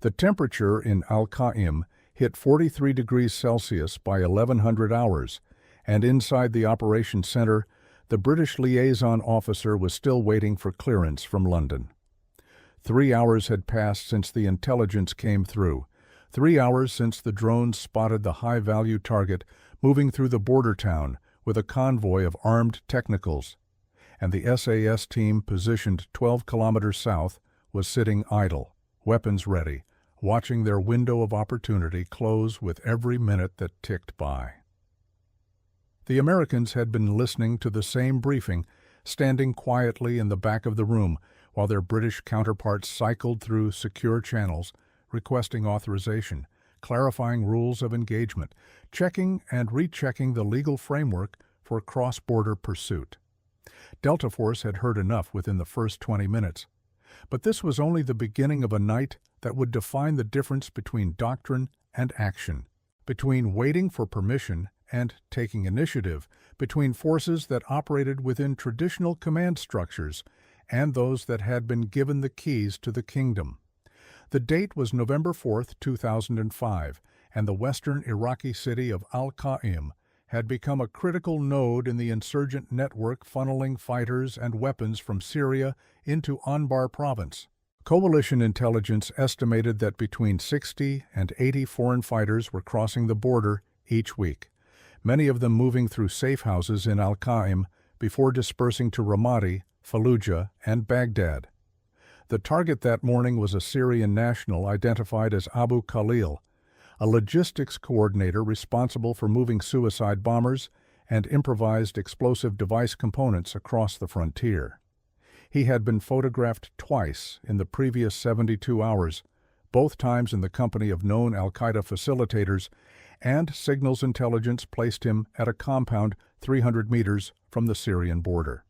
The temperature in Al-Qa'im hit 43 degrees Celsius by 1100 hours, and inside the operations center, the British liaison officer was still waiting for clearance from London. 3 hours had passed since the intelligence came through, 3 hours since the drones spotted the high-value target moving through the border town with a convoy of armed technicals, and the SAS team positioned 12 kilometers south was sitting idle, weapons ready, watching their window of opportunity close with every minute that ticked by. The Americans had been listening to the same briefing, standing quietly in the back of the room while their British counterparts cycled through secure channels, requesting authorization, clarifying rules of engagement, checking and rechecking the legal framework for cross-border pursuit. Delta Force had heard enough within the first 20 minutes, but this was only the beginning of a night that would define the difference between doctrine and action, between waiting for permission and taking initiative, between forces that operated within traditional command structures and those that had been given the keys to the kingdom. The date was November 4, 2005, and the western Iraqi city of Al-Qa'im had become a critical node in the insurgent network funneling fighters and weapons from Syria into Anbar province. Coalition intelligence estimated that between 60 and 80 foreign fighters were crossing the border each week, many of them moving through safe houses in Al-Qaim before dispersing to Ramadi, Fallujah, and Baghdad. The target that morning was a Syrian national identified as Abu Khalil, a logistics coordinator responsible for moving suicide bombers and improvised explosive device components across the frontier. He had been photographed twice in the previous 72 hours, both times in the company of known al-Qaeda facilitators, and signals intelligence placed him at a compound 300 meters from the Syrian border.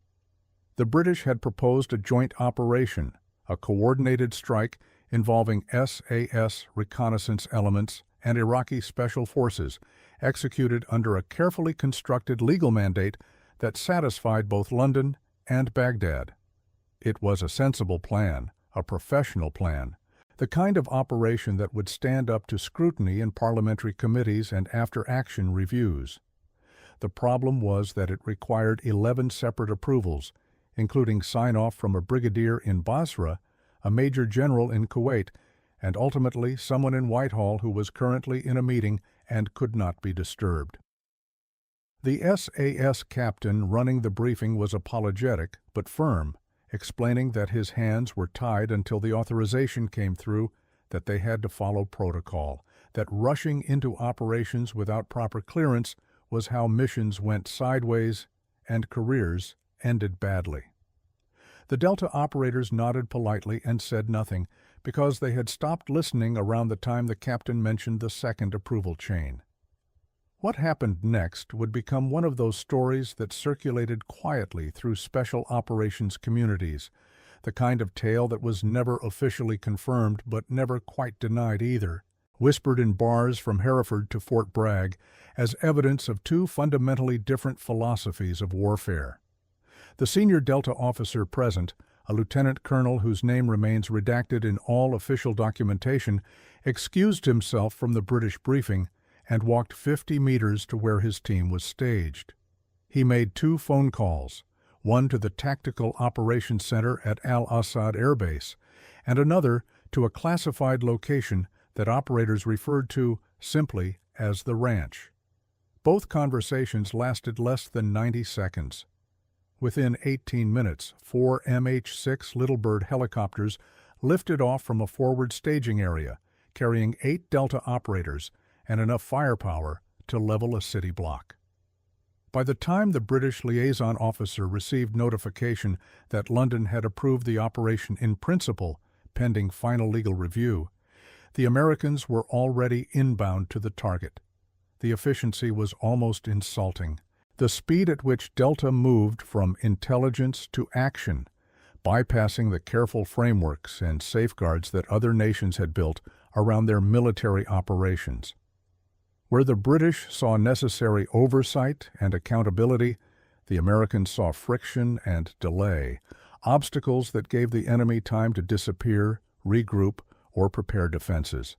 The British had proposed a joint operation, a coordinated strike involving SAS reconnaissance elements and Iraqi special forces, executed under a carefully constructed legal mandate that satisfied both London and Baghdad. It was a sensible plan, a professional plan, the kind of operation that would stand up to scrutiny in parliamentary committees and after-action reviews. The problem was that it required 11 separate approvals, including sign-off from a brigadier in Basra, a major general in Kuwait, and ultimately someone in Whitehall who was currently in a meeting and could not be disturbed. The SAS captain running the briefing was apologetic but firm, explaining that his hands were tied until the authorization came through, that they had to follow protocol, that rushing into operations without proper clearance was how missions went sideways and careers ended badly. The Delta operators nodded politely and said nothing, because they had stopped listening around the time the captain mentioned the second approval chain. What happened next would become one of those stories that circulated quietly through special operations communities, the kind of tale that was never officially confirmed but never quite denied either, whispered in bars from Hereford to Fort Bragg as evidence of two fundamentally different philosophies of warfare. The senior Delta officer present, a lieutenant colonel whose name remains redacted in all official documentation, excused himself from the British briefing and walked 50 meters to where his team was staged. He made 2 phone calls, one to the Tactical Operations Center at Al-Assad Air Base, and another to a classified location that operators referred to simply as the ranch. Both conversations lasted less than 90 seconds. Within 18 minutes, 4 MH-6 Little Bird helicopters lifted off from a forward staging area, carrying 8 Delta operators and enough firepower to level a city block. By the time the British liaison officer received notification that London had approved the operation in principle, pending final legal review, the Americans were already inbound to the target. The efficiency was almost insulting. The speed at which Delta moved from intelligence to action, bypassing the careful frameworks and safeguards that other nations had built around their military operations. Where the British saw necessary oversight and accountability, the Americans saw friction and delay, obstacles that gave the enemy time to disappear, regroup, or prepare defenses.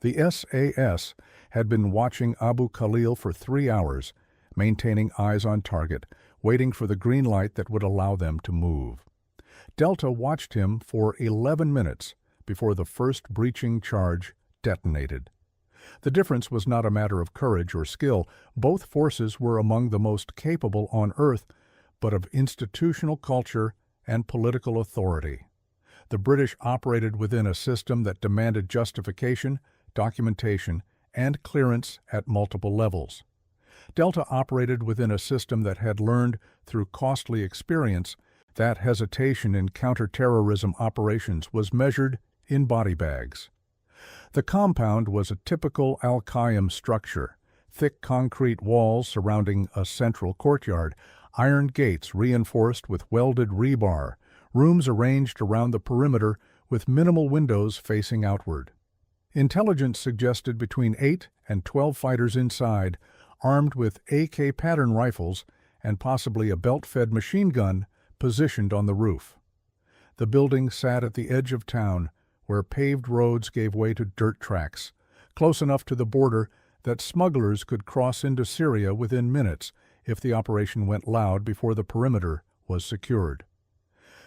The SAS had been watching Abu Khalil for 3 hours, maintaining eyes on target, waiting for the green light that would allow them to move. Delta watched him for 11 minutes before the first breaching charge detonated. The difference was not a matter of courage or skill. Both forces were among the most capable on Earth, but of institutional culture and political authority. The British operated within a system that demanded justification, documentation, and clearance at multiple levels. Delta operated within a system that had learned through costly experience that hesitation in counterterrorism operations was measured in body bags. The compound was a typical Al-Qa'im structure: thick concrete walls surrounding a central courtyard, iron gates reinforced with welded rebar, rooms arranged around the perimeter with minimal windows facing outward. Intelligence suggested between 8 and 12 fighters inside, armed with AK pattern rifles and possibly a belt-fed machine gun positioned on the roof. The building sat at the edge of town, where paved roads gave way to dirt tracks, close enough to the border that smugglers could cross into Syria within minutes if the operation went loud before the perimeter was secured.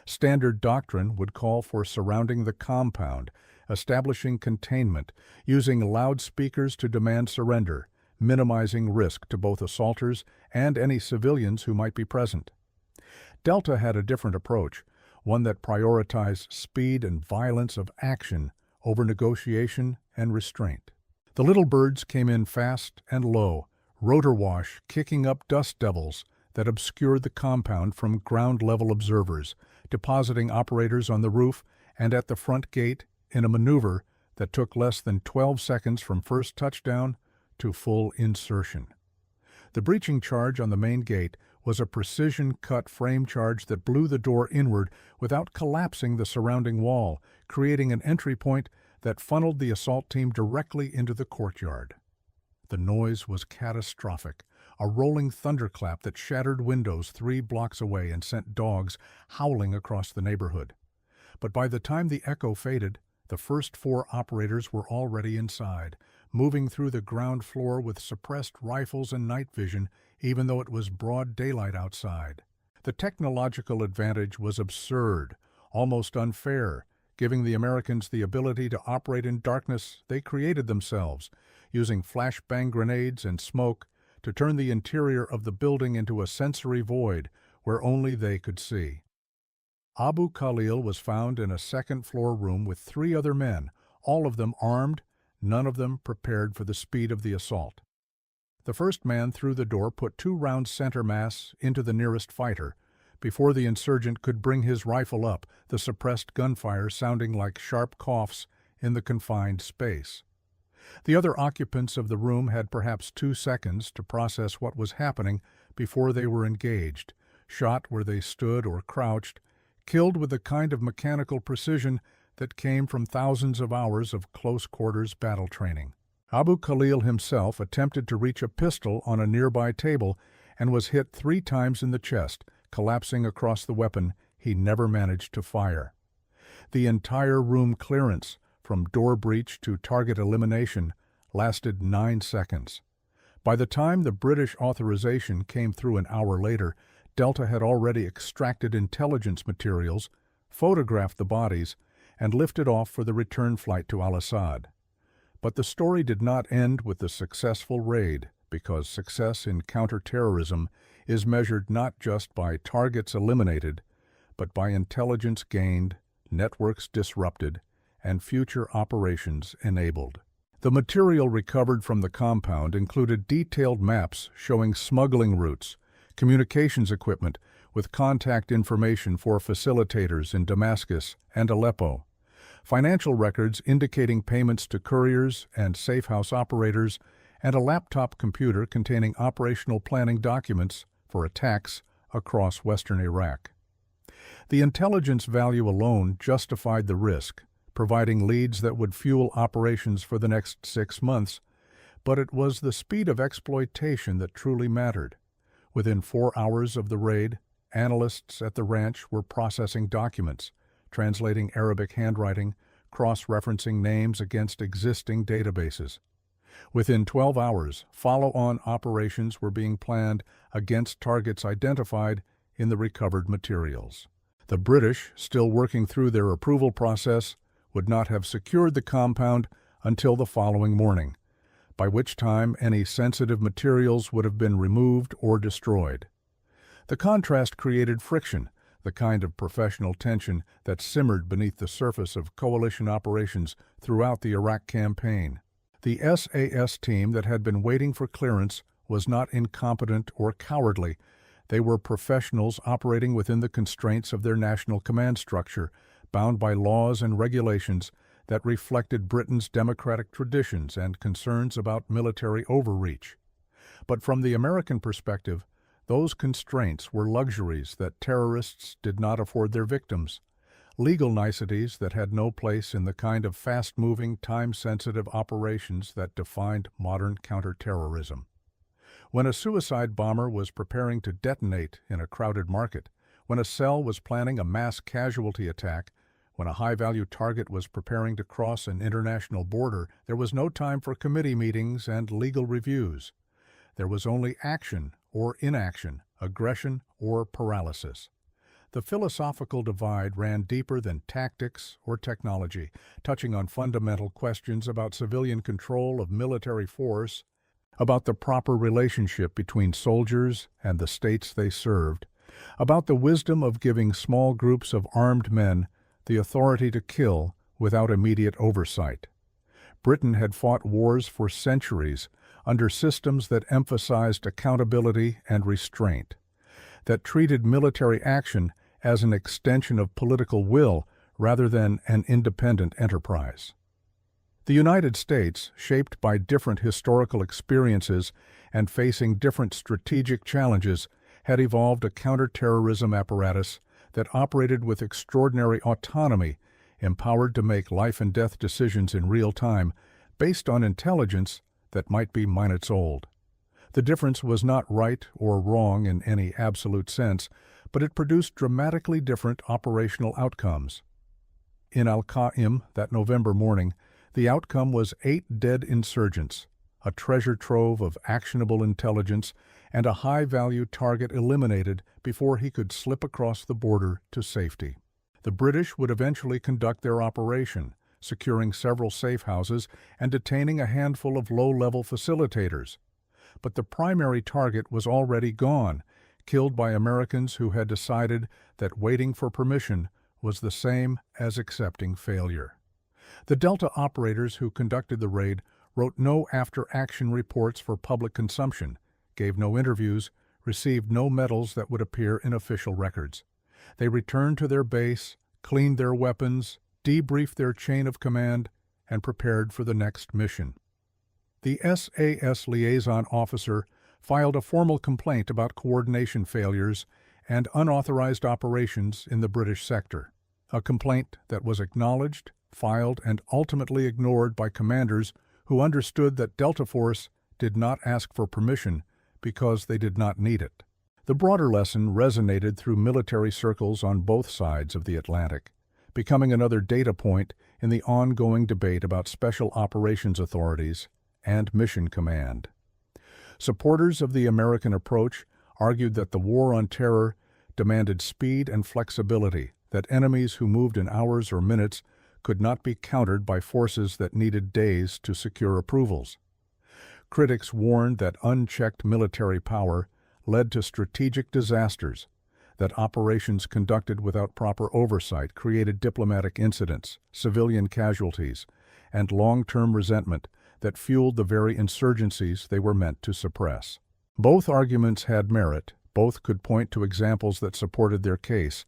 Standard doctrine would call for surrounding the compound, establishing containment, using loudspeakers to demand surrender, minimizing risk to both assaulters and any civilians who might be present. Delta had a different approach, one that prioritized speed and violence of action over negotiation and restraint. The little birds came in fast and low, rotor wash kicking up dust devils that obscured the compound from ground-level observers, depositing operators on the roof and at the front gate in a maneuver that took less than 12 seconds from first touchdown to full insertion. The breaching charge on the main gate was a precision-cut frame charge that blew the door inward without collapsing the surrounding wall, creating an entry point that funneled the assault team directly into the courtyard. The noise was catastrophic, a rolling thunderclap that shattered windows 3 blocks away and sent dogs howling across the neighborhood. But by the time the echo faded, the first 4 operators were already inside, moving through the ground floor with suppressed rifles and night vision, even though it was broad daylight outside. The technological advantage was absurd, almost unfair, giving the Americans the ability to operate in darkness they created themselves, using flashbang grenades and smoke to turn the interior of the building into a sensory void where only they could see. Abu Khalil was found in a second-floor room with 3 other men, all of them armed, none of them prepared for the speed of the assault. The first man through the door put 2 rounds center mass into the nearest fighter. Before the insurgent could bring his rifle up, the suppressed gunfire sounding like sharp coughs in the confined space. The other occupants of the room had perhaps 2 seconds to process what was happening before they were engaged, shot where they stood or crouched, killed with the kind of mechanical precision that came from thousands of hours of close-quarters battle training. Abu Khalil himself attempted to reach a pistol on a nearby table and was hit 3 times in the chest, collapsing across the weapon he never managed to fire. The entire room clearance, from door breach to target elimination, lasted 9 seconds. By the time the British authorization came through an hour later, Delta had already extracted intelligence materials, photographed the bodies, and lifted off for the return flight to Al-Assad. But the story did not end with the successful raid, because success in counterterrorism is measured not just by targets eliminated, but by intelligence gained, networks disrupted, and future operations enabled. The material recovered from the compound included detailed maps showing smuggling routes, communications equipment with contact information for facilitators in Damascus and Aleppo, financial records indicating payments to couriers and safe house operators, and a laptop computer containing operational planning documents for attacks across western Iraq. The intelligence value alone justified the risk, providing leads that would fuel operations for the next 6 months, but it was the speed of exploitation that truly mattered. Within 4 hours of the raid, analysts at the ranch were processing documents, translating Arabic handwriting, cross-referencing names against existing databases. Within 12 hours, follow-on operations were being planned against targets identified in the recovered materials. The British, still working through their approval process, would not have secured the compound until the following morning, by which time any sensitive materials would have been removed or destroyed. The contrast created friction, the kind of professional tension that simmered beneath the surface of coalition operations throughout the Iraq campaign. The SAS team that had been waiting for clearance was not incompetent or cowardly. They were professionals operating within the constraints of their national command structure, bound by laws and regulations that reflected Britain's democratic traditions and concerns about military overreach. But from the American perspective, those constraints were luxuries that terrorists did not afford their victims, legal niceties that had no place in the kind of fast-moving, time-sensitive operations that defined modern counterterrorism. When a suicide bomber was preparing to detonate in a crowded market, when a cell was planning a mass casualty attack, when a high-value target was preparing to cross an international border, there was no time for committee meetings and legal reviews. There was only action or inaction, aggression or paralysis. The philosophical divide ran deeper than tactics or technology, touching on fundamental questions about civilian control of military force, about the proper relationship between soldiers and the states they served, about the wisdom of giving small groups of armed men the authority to kill without immediate oversight. Britain had fought wars for centuries under systems that emphasized accountability and restraint, that treated military action as an extension of political will rather than an independent enterprise. The United States, shaped by different historical experiences and facing different strategic challenges, had evolved a counterterrorism apparatus that operated with extraordinary autonomy, empowered to make life-and-death decisions in real time, based on intelligence that might be minutes old. The difference was not right or wrong in any absolute sense, but it produced dramatically different operational outcomes. In Al-Qa'im that November morning, the outcome was 8 dead insurgents, a treasure trove of actionable intelligence, and a high-value target eliminated before he could slip across the border to safety. The British would eventually conduct their operation, securing several safe houses and detaining a handful of low-level facilitators. But the primary target was already gone, killed by Americans who had decided that waiting for permission was the same as accepting failure. The Delta operators who conducted the raid wrote no after-action reports for public consumption, gave no interviews, received no medals that would appear in official records. They returned to their base, cleaned their weapons, debriefed their chain of command, and prepared for the next mission. The SAS liaison officer filed a formal complaint about coordination failures and unauthorized operations in the British sector, a complaint that was acknowledged, filed, and ultimately ignored by commanders who understood that Delta Force did not ask for permission because they did not need it. The broader lesson resonated through military circles on both sides of the Atlantic, becoming another data point in the ongoing debate about special operations authorities and mission command. Supporters of the American approach argued that the war on terror demanded speed and flexibility, that enemies who moved in hours or minutes could not be countered by forces that needed days to secure approvals. Critics warned that unchecked military power led to strategic disasters, that operations conducted without proper oversight created diplomatic incidents, civilian casualties, and long-term resentment that fueled the very insurgencies they were meant to suppress. Both arguments had merit, both could point to examples that supported their case,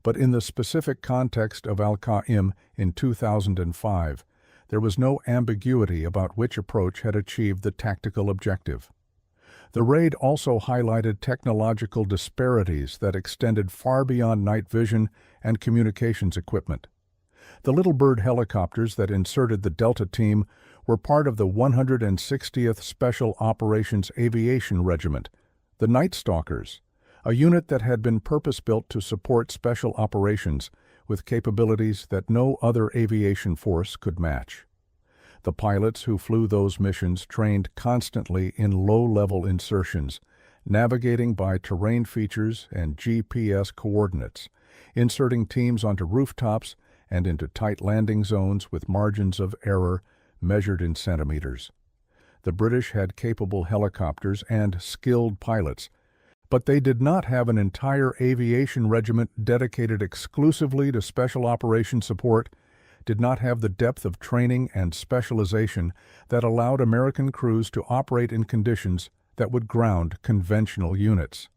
but in the specific context of Al-Qa'im in 2005, there was no ambiguity about which approach had achieved the tactical objective. The raid also highlighted technological disparities that extended far beyond night vision and communications equipment. The Little Bird helicopters that inserted the Delta team were part of the 160th Special Operations Aviation Regiment, the Night Stalkers, a unit that had been purpose-built to support special operations with capabilities that no other aviation force could match. The pilots who flew those missions trained constantly in low-level insertions, navigating by terrain features and GPS coordinates, inserting teams onto rooftops and into tight landing zones with margins of error measured in centimeters. The British had capable helicopters and skilled pilots, but they did not have an entire aviation regiment dedicated exclusively to special operations support, did not have the depth of training and specialization that allowed American crews to operate in conditions that would ground conventional units.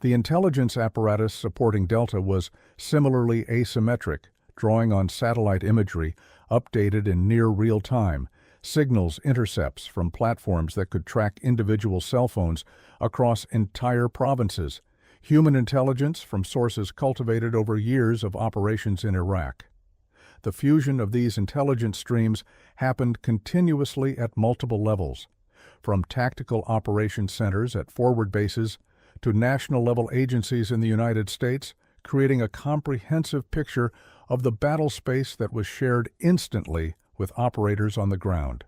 The intelligence apparatus supporting Delta was similarly asymmetric, drawing on satellite imagery updated in near real time, signals intercepts from platforms that could track individual cell phones across entire provinces, human intelligence from sources cultivated over years of operations in Iraq. The fusion of these intelligence streams happened continuously at multiple levels, from tactical operations centers at forward bases to national-level agencies in the United States, creating a comprehensive picture of the battle space that was shared instantly with operators on the ground.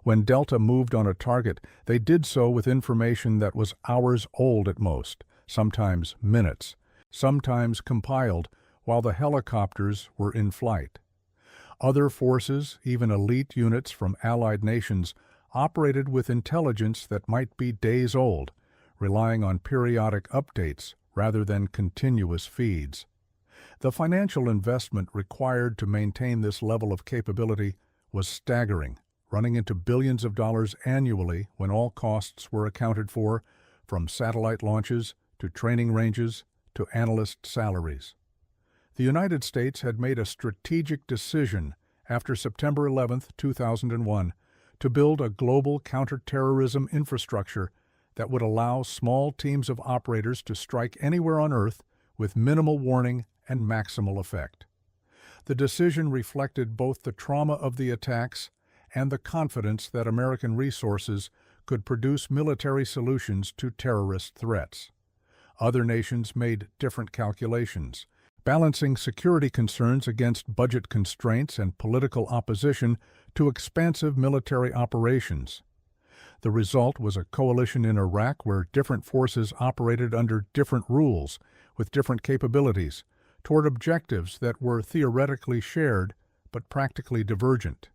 When Delta moved on a target, they did so with information that was hours old at most, sometimes minutes, sometimes compiled while the helicopters were in flight. Other forces, even elite units from allied nations, operated with intelligence that might be days old, relying on periodic updates rather than continuous feeds. The financial investment required to maintain this level of capability was staggering, running into billions of dollars annually when all costs were accounted for, from satellite launches to training ranges to analyst salaries. The United States had made a strategic decision after September 11, 2001, to build a global counterterrorism infrastructure that would allow small teams of operators to strike anywhere on Earth with minimal warning and maximal effect. The decision reflected both the trauma of the attacks and the confidence that American resources could produce military solutions to terrorist threats. Other nations made different calculations, balancing security concerns against budget constraints and political opposition to expansive military operations. The result was a coalition in Iraq where different forces operated under different rules, with different capabilities, toward objectives that were theoretically shared but practically divergent.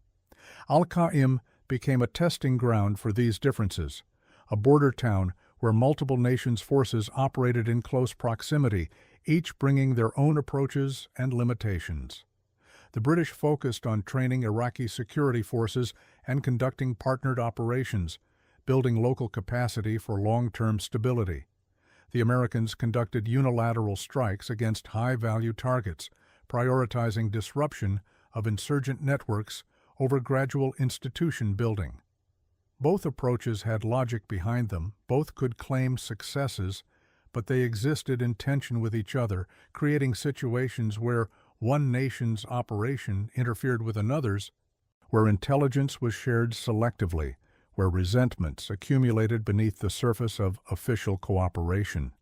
Al-Qa'im became a testing ground for these differences, a border town where multiple nations' forces operated in close proximity, each bringing their own approaches and limitations. The British focused on training Iraqi security forces and conducting partnered operations, building local capacity for long-term stability. The Americans conducted unilateral strikes against high-value targets, prioritizing disruption of insurgent networks over gradual institution building. Both approaches had logic behind them, both could claim successes, but they existed in tension with each other, creating situations where one nation's operation interfered with another's, where intelligence was shared selectively, where resentments accumulated beneath the surface of official cooperation.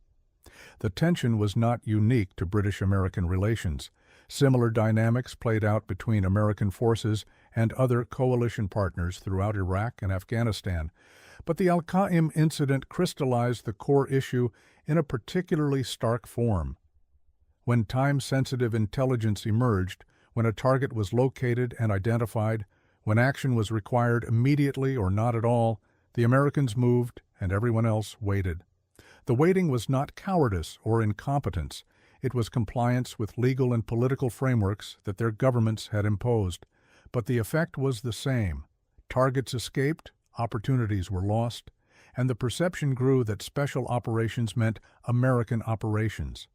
The tension was not unique to British-American relations. Similar dynamics played out between American forces and other coalition partners throughout Iraq and Afghanistan, but the Al-Qa'im incident crystallized the core issue in a particularly stark form. When time-sensitive intelligence emerged, when a target was located and identified, when action was required immediately or not at all, the Americans moved and everyone else waited. The waiting was not cowardice or incompetence. It was compliance with legal and political frameworks that their governments had imposed. But the effect was the same. Targets escaped, opportunities were lost, and the perception grew that special operations meant American operations,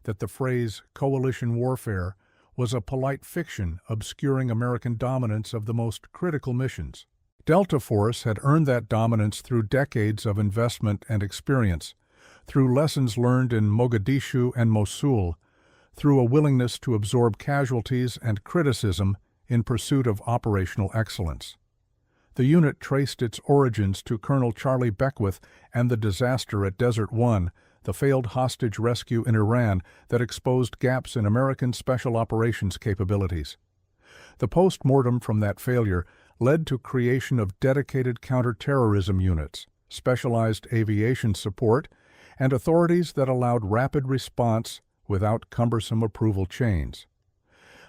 that the phrase coalition warfare was a polite fiction obscuring American dominance of the most critical missions. Delta Force had earned that dominance through decades of investment and experience, through lessons learned in Mogadishu and Mosul, through a willingness to absorb casualties and criticism in pursuit of operational excellence. The unit traced its origins to Colonel Charlie Beckwith and the disaster at Desert One, the failed hostage rescue in Iran that exposed gaps in American special operations capabilities. The post-mortem from that failure led to creation of dedicated counterterrorism units, specialized aviation support, and authorities that allowed rapid response without cumbersome approval chains.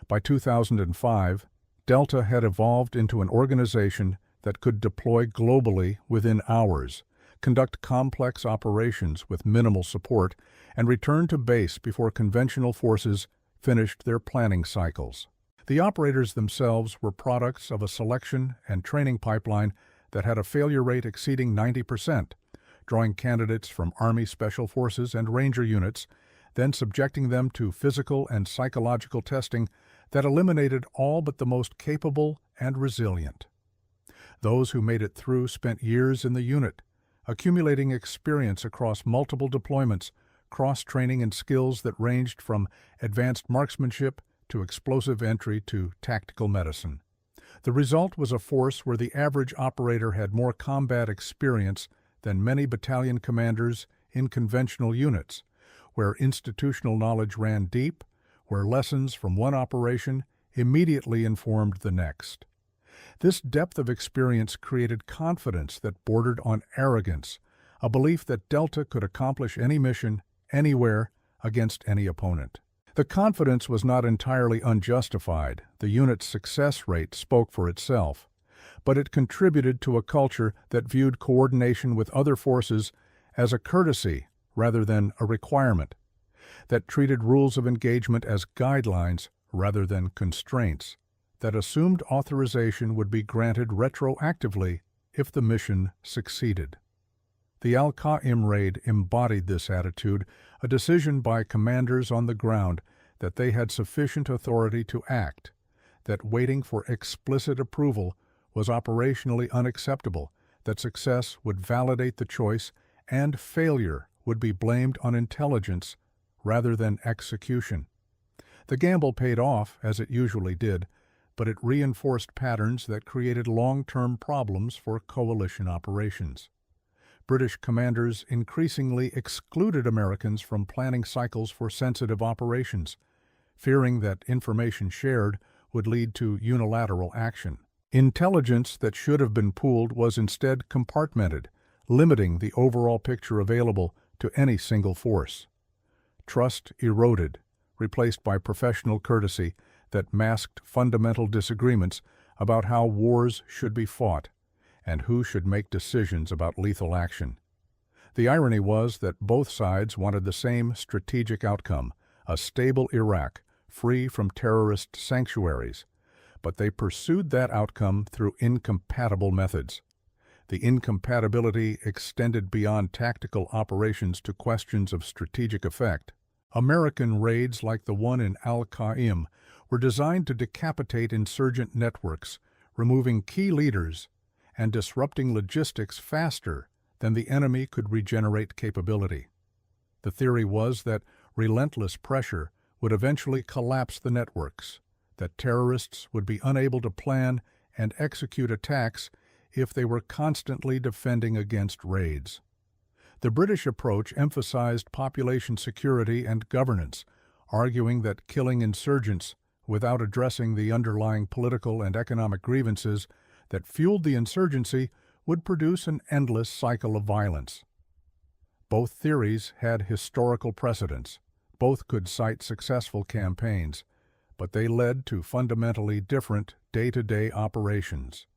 By 2005, Delta had evolved into an organization that could deploy globally within hours, conduct complex operations with minimal support, and return to base before conventional forces finished their planning cycles. The operators themselves were products of a selection and training pipeline that had a failure rate exceeding 90%, drawing candidates from Army Special Forces and Ranger units, then subjecting them to physical and psychological testing that eliminated all but the most capable and resilient. Those who made it through spent years in the unit, accumulating experience across multiple deployments, cross-training in skills that ranged from advanced marksmanship to explosive entry to tactical medicine. The result was a force where the average operator had more combat experience than many battalion commanders in conventional units, where institutional knowledge ran deep, where lessons from one operation immediately informed the next. This depth of experience created confidence that bordered on arrogance, a belief that Delta could accomplish any mission, anywhere, against any opponent. The confidence was not entirely unjustified. The unit's success rate spoke for itself, but it contributed to a culture that viewed coordination with other forces as a courtesy rather than a requirement, that treated rules of engagement as guidelines rather than constraints, that assumed authorization would be granted retroactively if the mission succeeded. The Al-Qa'im raid embodied this attitude, a decision by commanders on the ground that they had sufficient authority to act, that waiting for explicit approval was operationally unacceptable, that success would validate the choice, and failure would be blamed on intelligence rather than execution. The gamble paid off, as it usually did, but it reinforced patterns that created long-term problems for coalition operations. British commanders increasingly excluded Americans from planning cycles for sensitive operations, fearing that information shared would lead to unilateral action. Intelligence that should have been pooled was instead compartmented, limiting the overall picture available to any single force. Trust eroded, replaced by professional courtesy that masked fundamental disagreements about how wars should be fought and who should make decisions about lethal action. The irony was that both sides wanted the same strategic outcome, a stable Iraq, free from terrorist sanctuaries, but they pursued that outcome through incompatible methods. The incompatibility extended beyond tactical operations to questions of strategic effect. American raids like the one in Al-Qa'im were designed to decapitate insurgent networks, removing key leaders and disrupting logistics faster than the enemy could regenerate capability. The theory was that relentless pressure would eventually collapse the networks, that terrorists would be unable to plan and execute attacks if they were constantly defending against raids. The British approach emphasized population security and governance, arguing that killing insurgents without addressing the underlying political and economic grievances that fueled the insurgency would produce an endless cycle of violence. Both theories had historical precedents. Both could cite successful campaigns, but they led to fundamentally different day-to-day operations.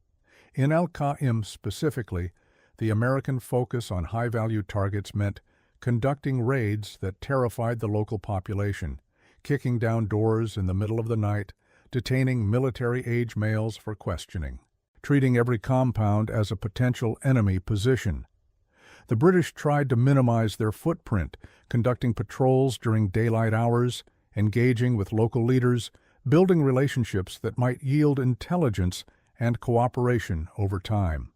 In Al-Qa'im specifically, the American focus on high-value targets meant conducting raids that terrified the local population, kicking down doors in the middle of the night, detaining military-age males for questioning, treating every compound as a potential enemy position. The British tried to minimize their footprint, conducting patrols during daylight hours, engaging with local leaders, building relationships that might yield intelligence and cooperation over time.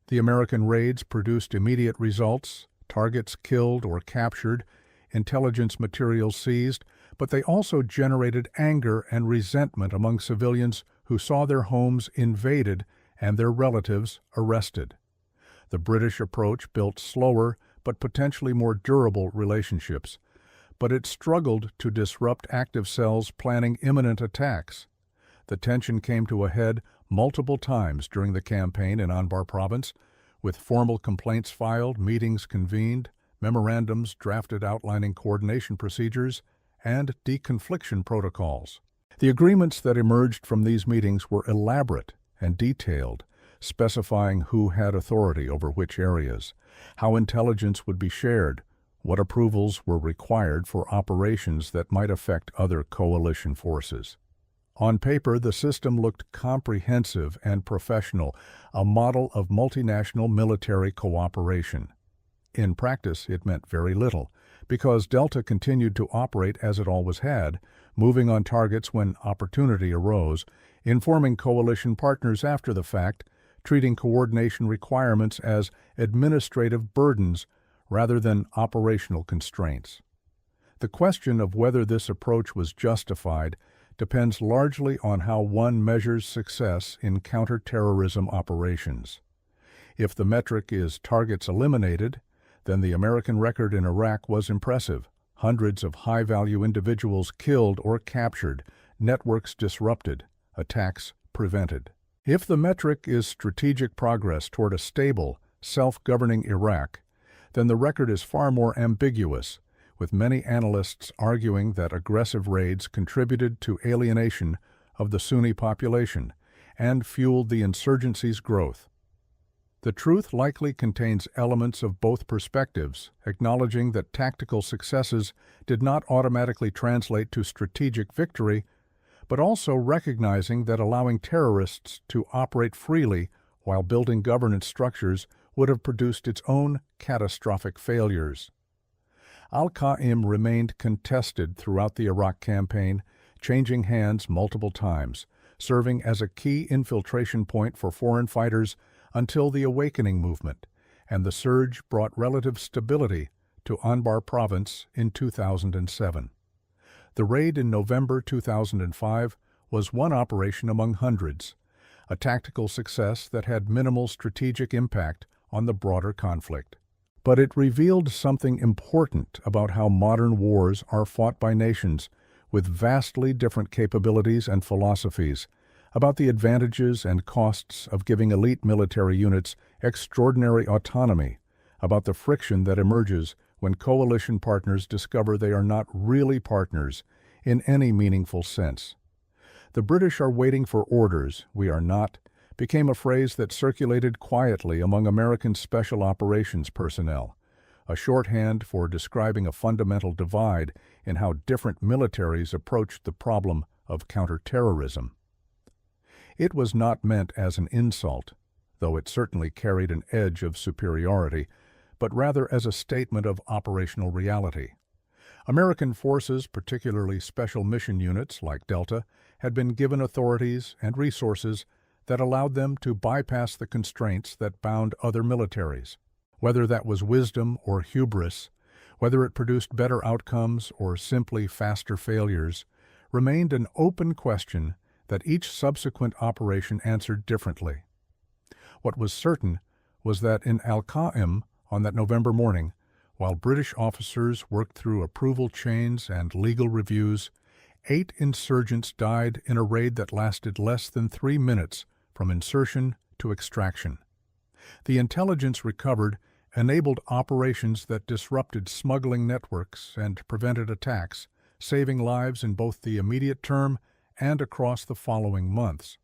The American raids produced immediate results, targets killed or captured, intelligence materials seized, but they also generated anger and resentment among civilians who saw their homes invaded and their relatives arrested. The British approach built slower but potentially more durable relationships. But it struggled to disrupt active cells planning imminent attacks. The tension came to a head multiple times during the campaign in Anbar province, with formal complaints filed, meetings convened, memorandums drafted outlining coordination procedures, and deconfliction protocols. The agreements that emerged from these meetings were elaborate and detailed, specifying who had authority over which areas, how intelligence would be shared, what approvals were required for operations that might affect other coalition forces. On paper, the system looked comprehensive and professional, a model of multinational military cooperation. In practice, it meant very little, because Delta continued to operate as it always had, moving on targets when opportunity arose, informing coalition partners after the fact, treating coordination requirements as administrative burdens rather than operational constraints. The question of whether this approach was justified depends largely on how one measures success in counterterrorism operations. If the metric is targets eliminated, then the American record in Iraq was impressive. Hundreds of high-value individuals killed or captured, networks disrupted, attacks prevented. If the metric is strategic progress toward a stable, self-governing Iraq, then the record is far more ambiguous, with many analysts arguing that aggressive raids contributed to alienation of the Sunni population and fueled the insurgency's growth. The truth likely contains elements of both perspectives, acknowledging that tactical successes did not automatically translate to strategic victory, but also recognizing that allowing terrorists to operate freely while building governance structures would have produced its own catastrophic failures. Al-Qa'im remained contested throughout the Iraq campaign, changing hands multiple times, serving as a key infiltration point for foreign fighters until the Awakening movement, and the surge brought relative stability to Anbar province in 2007. The raid in November 2005 was one operation among hundreds, a tactical success that had minimal strategic impact on the broader conflict. But it revealed something important about how modern wars are fought by nations with vastly different capabilities and philosophies, about the advantages and costs of giving elite military units extraordinary autonomy, about the friction that emerges when coalition partners discover they are not really partners in any meaningful sense. "The British are waiting for orders, we are not," became a phrase that circulated quietly among American special operations personnel, a shorthand for describing a fundamental divide in how different militaries approached the problem of counterterrorism. It was not meant as an insult, though it certainly carried an edge of superiority, but rather as a statement of operational reality. American forces, particularly special mission units like Delta, had been given authorities and resources that allowed them to bypass the constraints that bound other militaries. Whether that was wisdom or hubris, whether it produced better outcomes or simply faster failures, remained an open question that each subsequent operation answered differently. What was certain was that in Al-Qa'im, on that November morning, while British officers worked through approval chains and legal reviews, 8 insurgents died in a raid that lasted less than 3 minutes from insertion to extraction. The intelligence recovered enabled operations that disrupted smuggling networks and prevented attacks, saving lives in both the immediate term and across the following months.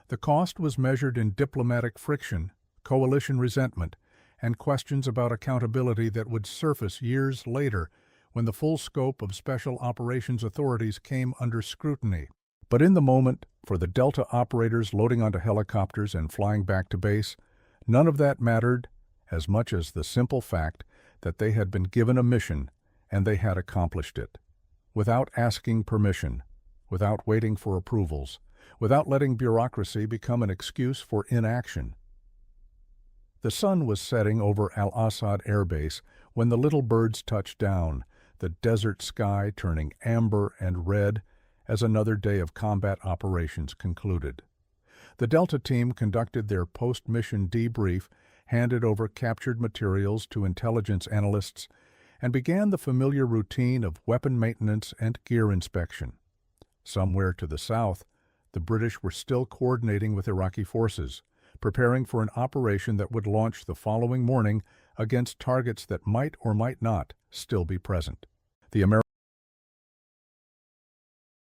The cost was measured in diplomatic friction, coalition resentment, and questions about accountability that would surface years later when the full scope of special operations authorities came under scrutiny. But in the moment, for the Delta operators loading onto helicopters and flying back to base, none of that mattered as much as the simple fact that they had been given a mission and they had accomplished it, without asking permission, without waiting for approvals, without letting bureaucracy become an excuse for inaction. The sun was setting over Al-Assad Air Base when the little birds touched down, the desert sky turning amber and red as another day of combat operations concluded. The Delta team conducted their post-mission debrief handed over captured materials to intelligence analysts, and began the familiar routine of weapon maintenance and gear inspection. Somewhere to the south, the British were still coordinating with Iraqi forces, preparing for an operation that would launch the following morning against targets that might or might not still be present. The American